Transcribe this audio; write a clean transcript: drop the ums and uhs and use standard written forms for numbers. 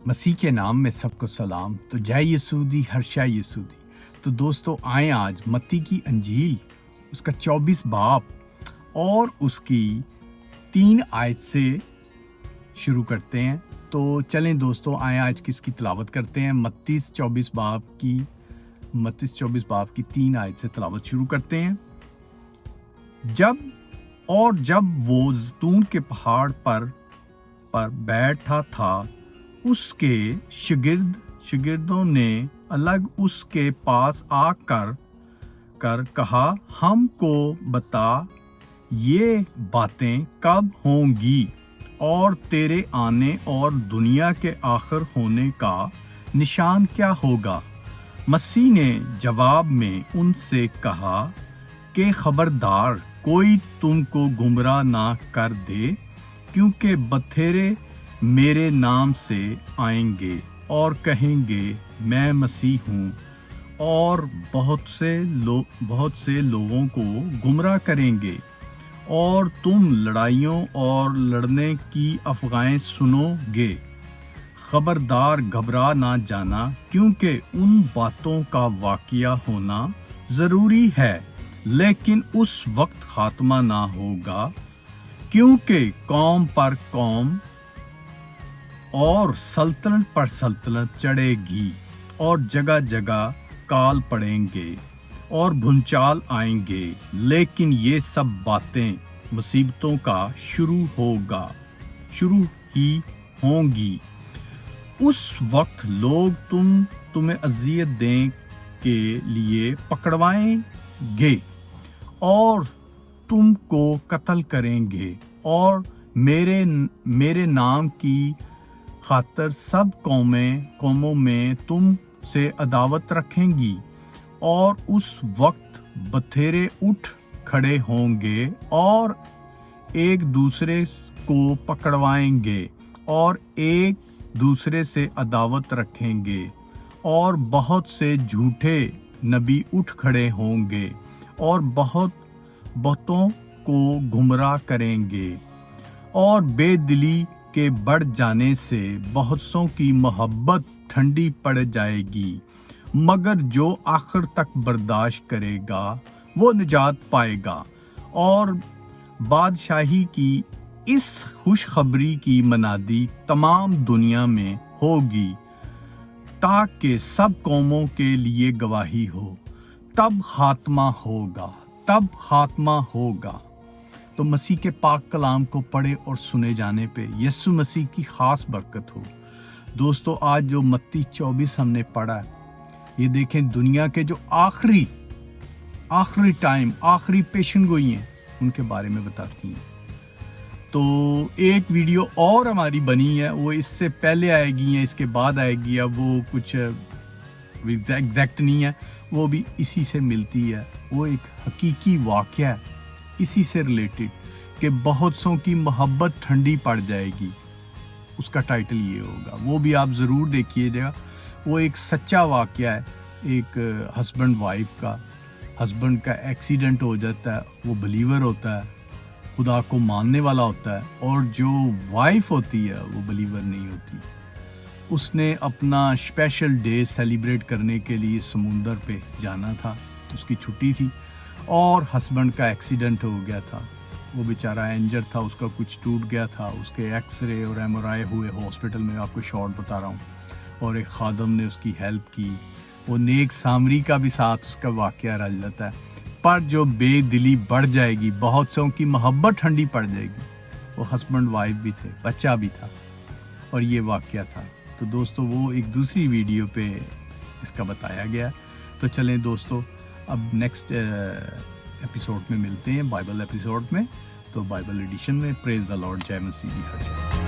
مسیح کے نام میں سب کو سلام۔ تو جے یسودی ہرشا یسودی۔ تو دوستو آئیں آج متی کی انجیل اس کا 24 باب اور اس کی 3 آیت سے شروع کرتے ہیں۔ تو چلیں دوستو آئیں آج کس کی تلاوت کرتے ہیں۔ متی 24 باب کی 3 آیت سے تلاوت شروع کرتے ہیں۔ جب وہ زیتون کے پہاڑ پر بیٹھا تھا، اس کے شاگردوں نے الگ اس کے پاس آ کر کہا، ہم کو بتا یہ باتیں کب ہوں گی اور تیرے آنے اور دنیا کے آخر ہونے کا نشان کیا ہوگا؟ مسیح نے جواب میں ان سے کہا کہ خبردار کوئی تم کو گمراہ نہ کر دے، کیونکہ بتھیرے میرے نام سے آئیں گے اور کہیں گے میں مسیح ہوں، اور بہت سے لوگوں کو گمراہ کریں گے، اور تم لڑائیوں اور لڑنے کی افواہیں سنو گے۔ خبردار گھبرا نہ جانا، کیونکہ ان باتوں کا واقعہ ہونا ضروری ہے، لیکن اس وقت خاتمہ نہ ہوگا، کیونکہ قوم پر قوم اور سلطنت پر سلطنت چڑھے گی، اور جگہ جگہ کال پڑیں گے اور بھونچال آئیں گے، لیکن یہ سب باتیں مصیبتوں کا شروع ہی ہوں گی۔ اس وقت لوگ تمہیں اذیت دینے کے لیے پکڑوائیں گے اور تم کو قتل کریں گے، اور میرے نام کی خاطر سب قوموں میں تم سے عداوت رکھیں گی، اور اس وقت بتھیرے اٹھ کھڑے ہوں گے اور ایک دوسرے کو پکڑوائیں گے اور ایک دوسرے سے عداوت رکھیں گے، اور بہت سے جھوٹے نبی اٹھ کھڑے ہوں گے اور بہتوں کو گمراہ کریں گے، اور بے دلی کے بڑھ جانے سے بہت سوں کی محبت ٹھنڈی پڑ جائے گی، مگر جو آخر تک برداشت کرے گا وہ نجات پائے گا۔ اور بادشاہی کی اس خوشخبری کی منادی تمام دنیا میں ہوگی، تاکہ سب قوموں کے لیے گواہی ہو، تب خاتمہ ہوگا۔ تو مسیح کے پاک کلام کو پڑھے اور سنے جانے پہ یسوع مسیح کی خاص برکت ہو۔ دوستو آج جو متی 24 ہم نے پڑھا ہے، یہ دیکھیں دنیا کے جو آخری پیشن گوئی ہیں ان کے بارے میں بتاتی ہیں۔ تو ایک ویڈیو اور ہماری بنی ہے، وہ اس سے پہلے آئے گی یا اس کے بعد آئے گی، اب وہ کچھ ایگزیکٹ نہیں ہے، وہ بھی اسی سے ملتی ہے۔ وہ ایک حقیقی واقعہ ہے اسی سے ریلیٹڈ کہ بہت سوں کی محبت ٹھنڈی پڑ جائے گی، اس کا ٹائٹل یہ ہوگا، وہ بھی آپ ضرور دیکھیے گا۔ وہ ایک سچا واقعہ ہے، ایک ہسبینڈ وائف کا۔ ہسبینڈ کا ایکسیڈنٹ ہو جاتا ہے، وہ بلیور ہوتا ہے، خدا کو ماننے والا ہوتا ہے، اور جو وائف ہوتی ہے وہ بلیور نہیں ہوتی۔ اس نے اپنا اسپیشل ڈے سیلیبریٹ کرنے کے لیے سمندر پہ جانا تھا، اس کی چھٹی تھی، اور ہسبینڈ کا ایکسیڈنٹ ہو گیا تھا۔ وہ بیچارہ انجر تھا، اس کا کچھ ٹوٹ گیا تھا، اس کے ایکس رے اور ایم آر آئی ہوئے ہاسپٹل میں، آپ کو شارٹ بتا رہا ہوں، اور ایک خادم نے اس کی ہیلپ کی۔ وہ نیک سامری کا بھی ساتھ اس کا واقعہ رل جاتا ہے، پر جو بے دلی بڑھ جائے گی، بہت سوں کی محبت ٹھنڈی پڑ جائے گی۔ وہ ہسبینڈ وائف بھی تھے، بچہ بھی تھا، اور یہ واقعہ تھا۔ تو دوستو وہ ایک دوسری ویڈیو پہ اس کا بتایا گیا۔ تو چلیں دوستو اب نیکسٹ ایپیسوڈ میں ملتے ہیں، بائبل ایپیسوڈ میں، تو بائبل ایڈیشن میں۔ پریز دی لارڈ، جے مسیح کی ہر جگہ۔